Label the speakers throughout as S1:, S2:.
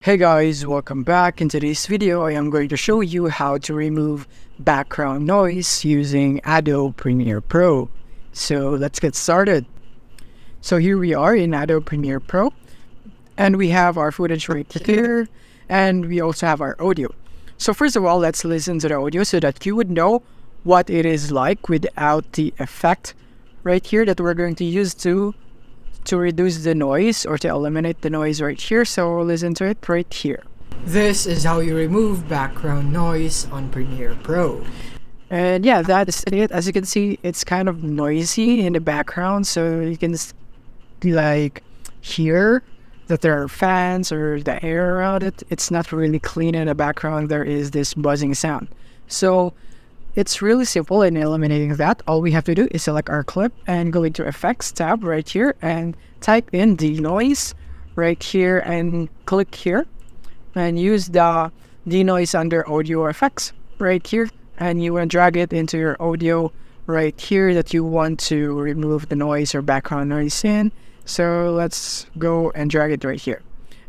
S1: Hey guys, welcome back. In today's video, I am going to show you how to remove background noise using Adobe Premiere Pro. So let's get started. So here we are in Adobe Premiere Pro, and we have our footage right here, and we also have our audio. So first of all, let's listen to the audio so that you would know what it is like without the effect right here that we're going to use to reduce the noise or to eliminate the noise right here. So listen to it right here. This is how you remove background noise on Premiere Pro. And yeah, that is it. As you can see, it's kind of noisy in the background, so you can hear that there are fans or the air around it. It's not really clean in the background. There is this buzzing sound. So it's really simple in eliminating that. All we have to do is select our clip and go into Effects tab right here and type in denoise right here and click here and use the denoise under audio effects right here, and you want to drag it into your audio right here that you want to remove the noise or background noise in. So let's go and drag it right here.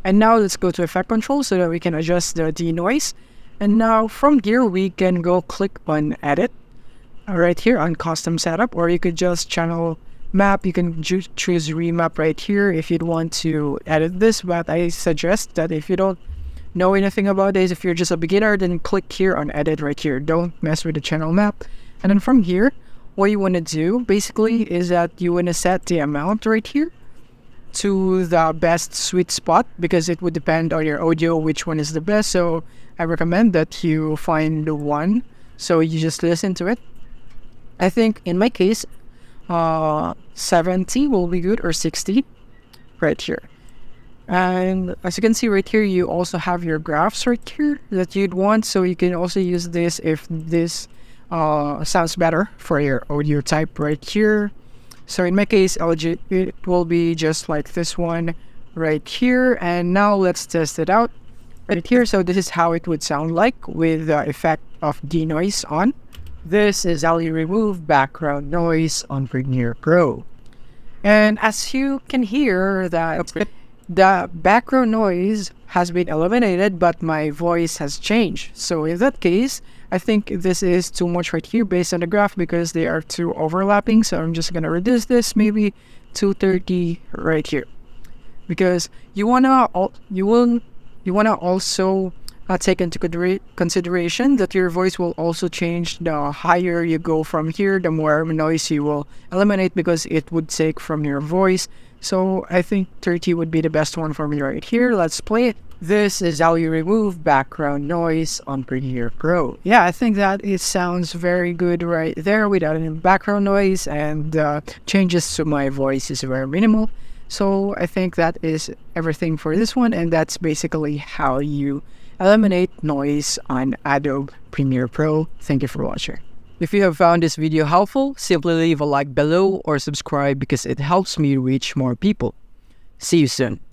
S1: And now let's go to effect control so that we can adjust the denoise. And now from here, we can go click on edit right here on custom setup, or you could just channel map. You can choose remap right here if you'd want to edit this. But I suggest that if you don't know anything about this, if you're just a beginner, then click here on edit right here. Don't mess with the channel map. And then from here, what you want to do basically is that you want to set the amount right here to the best sweet spot, because it would depend on your audio which one is the best. So I recommend that you find the one, so you just listen to it. I think in my case 70 will be good, or 60 right here. And as you can see right here, you also have your graphs right here that you'd want, so you can also use this if this sounds better for your audio type right here. So in my case, it will be just like this one right here. And now let's test it out right here. So this is how it would sound like with the effect of denoise on. This is how you remove background noise on Premiere Pro. And as you can hear, that the background noise has been eliminated, but my voice has changed. So in that case, I think this is too much right here based on the graph, because they are too overlapping. So I'm just gonna reduce this maybe to 30 right here, because you wanna also take into consideration that your voice will also change. The higher you go from here, the more noise you will eliminate, because it would take from your voice. So I think 30 would be the best one for me right here. Let's play it. This is how you remove background noise on Premiere Pro. Yeah, I think that it sounds very good right there without any background noise, and changes to my voice is very minimal. So I think that is everything for this one, and that's basically how you eliminate noise on Adobe Premiere Pro. Thank you for watching. If you have found this video helpful, simply leave a like below or subscribe, because it helps me reach more people. See you soon.